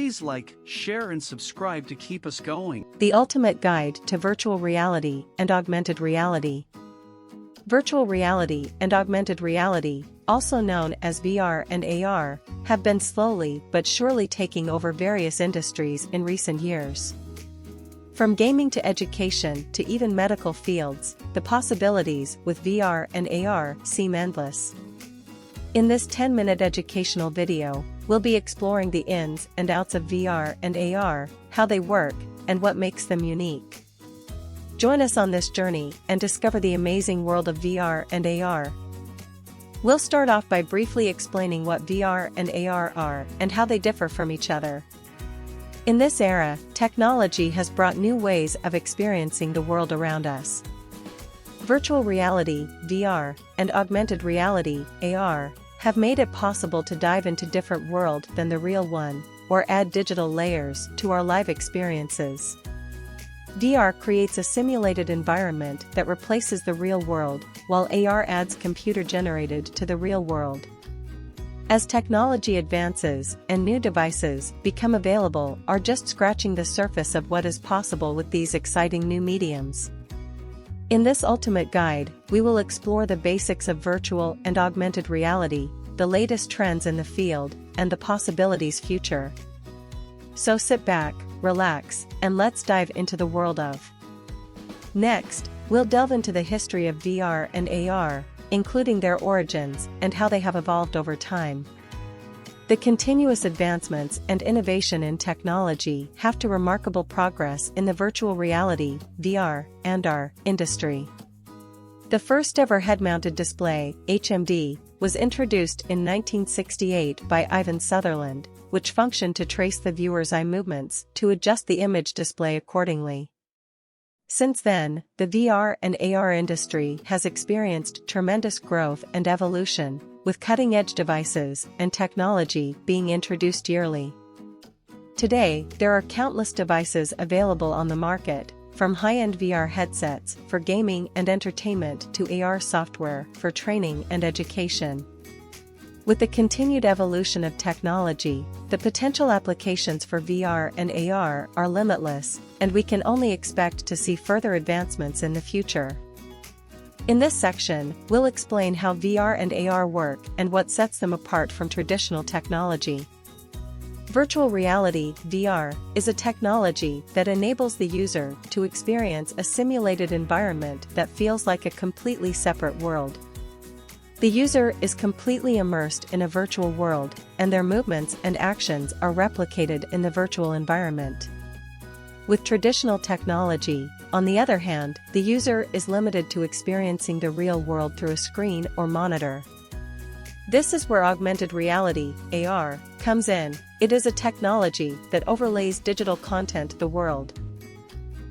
Please like, share and subscribe to keep us going. The ultimate guide to virtual reality and augmented reality. Virtual reality and augmented reality, also known as VR and AR, have been slowly but surely taking over various industries in recent years. From gaming to education to even medical fields, the possibilities with VR and AR seem endless. In this 10-minute educational video, we'll be exploring the ins and outs of VR and AR, how they work, and what makes them unique. Join us on this journey and discover the amazing world of VR and AR. We'll start off by briefly explaining what VR and AR are and how they differ from each other. In this era, technology has brought new ways of experiencing the world around us. Virtual reality, VR, and augmented reality, AR, have made it possible to dive into a different world than the real one, or add digital layers to our live experiences. VR creates a simulated environment that replaces the real world, while AR adds computer-generated to the real world. As technology advances and new devices become available, are just scratching the surface of what is possible with these exciting new mediums. In this ultimate guide, we will explore the basics of virtual and augmented reality, the latest trends in the field, and the possibilities future. So sit back, relax, and let's dive into the world of. Next, we'll delve into the history of VR and AR, including their origins and how they have evolved over time. The continuous advancements and innovation in technology have to remarkable progress in the virtual reality, VR, and AR industry. The first ever head-mounted display, HMD, was introduced in 1968 by Ivan Sutherland, which functioned to trace the viewer's eye movements to adjust the image display accordingly. Since then, the VR and AR industry has experienced tremendous growth and evolution, with cutting-edge devices and technology being introduced yearly. Today, there are countless devices available on the market, from high-end VR headsets for gaming and entertainment to AR software for training and education. With the continued evolution of technology, the potential applications for VR and AR are limitless, and we can only expect to see further advancements in the future. In this section, we'll explain how VR and AR work and what sets them apart from traditional technology. Virtual reality, VR, is a technology that enables the user to experience a simulated environment that feels like a completely separate world. The user is completely immersed in a virtual world, and their movements and actions are replicated in the virtual environment. With traditional technology, on the other hand, the user is limited to experiencing the real world through a screen or monitor. This is where augmented reality, AR, comes in. It is a technology that overlays digital content to the world.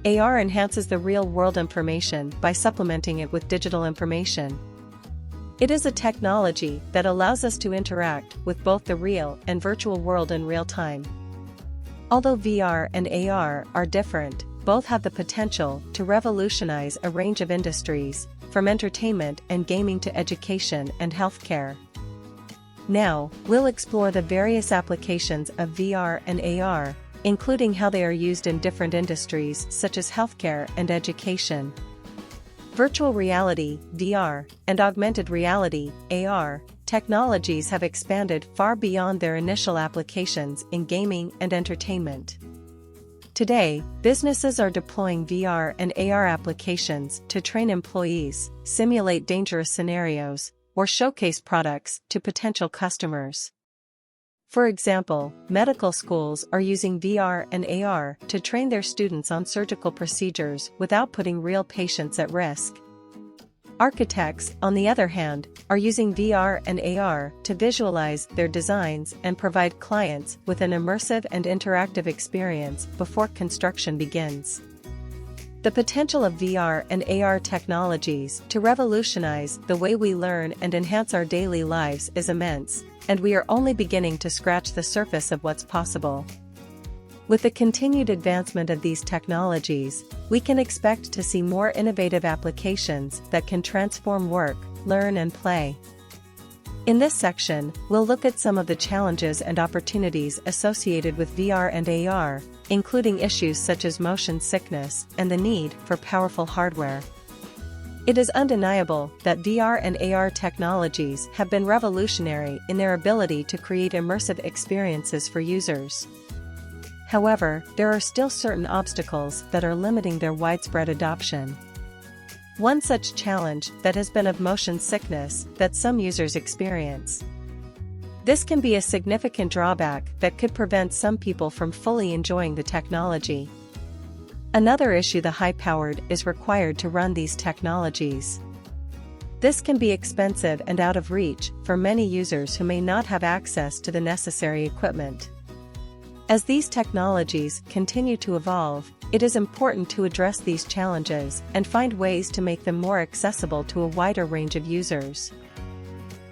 AR enhances the real-world information by supplementing it with digital information. It is a technology that allows us to interact with both the real and virtual world in real time. Although VR and AR are different, both have the potential to revolutionize a range of industries, from entertainment and gaming to education and healthcare. Now, we'll explore the various applications of VR and AR, including how they are used in different industries such as healthcare and education. Virtual reality, VR, and augmented reality, AR, technologies have expanded far beyond their initial applications in gaming and entertainment. Today, businesses are deploying VR and AR applications to train employees, simulate dangerous scenarios, or showcase products to potential customers. For example, medical schools are using VR and AR to train their students on surgical procedures without putting real patients at risk. Architects, on the other hand, are using VR and AR to visualize their designs and provide clients with an immersive and interactive experience before construction begins. The potential of VR and AR technologies to revolutionize the way we learn and enhance our daily lives is immense, and we are only beginning to scratch the surface of what's possible. With the continued advancement of these technologies, we can expect to see more innovative applications that can transform work, learn and play. In this section, we'll look at some of the challenges and opportunities associated with VR and AR, including issues such as motion sickness and the need for powerful hardware. It is undeniable that VR and AR technologies have been revolutionary in their ability to create immersive experiences for users. However, there are still certain obstacles that are limiting their widespread adoption. One such challenge that has been of motion sickness that some users experience. This can be a significant drawback that could prevent some people from fully enjoying the technology. Another issue: the high-powered is required to run these technologies. This can be expensive and out of reach for many users who may not have access to the necessary equipment. As these technologies continue to evolve, it is important to address these challenges and find ways to make them more accessible to a wider range of users.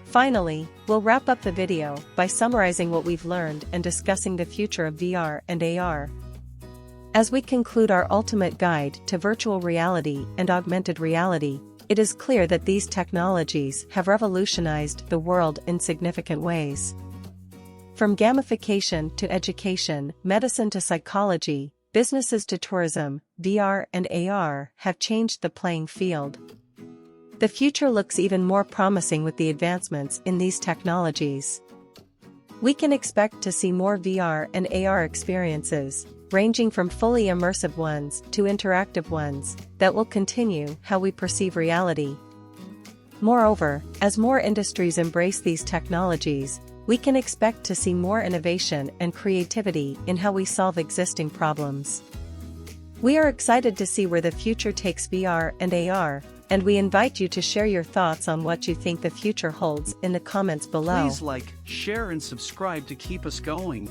Finally, we'll wrap up the video by summarizing what we've learned and discussing the future of VR and AR. As we conclude our ultimate guide to virtual reality and augmented reality, it is clear that these technologies have revolutionized the world in significant ways. From gamification to education, medicine to psychology, businesses to tourism, VR and AR have changed the playing field. The future looks even more promising with the advancements in these technologies. We can expect to see more VR and AR experiences, ranging from fully immersive ones to interactive ones, that will continue how we perceive reality. Moreover, as more industries embrace these technologies, we can expect to see more innovation and creativity in how we solve existing problems. We are excited to see where the future takes VR and AR, and we invite you to share your thoughts on what you think the future holds in the comments below. Please like, share and subscribe to keep us going.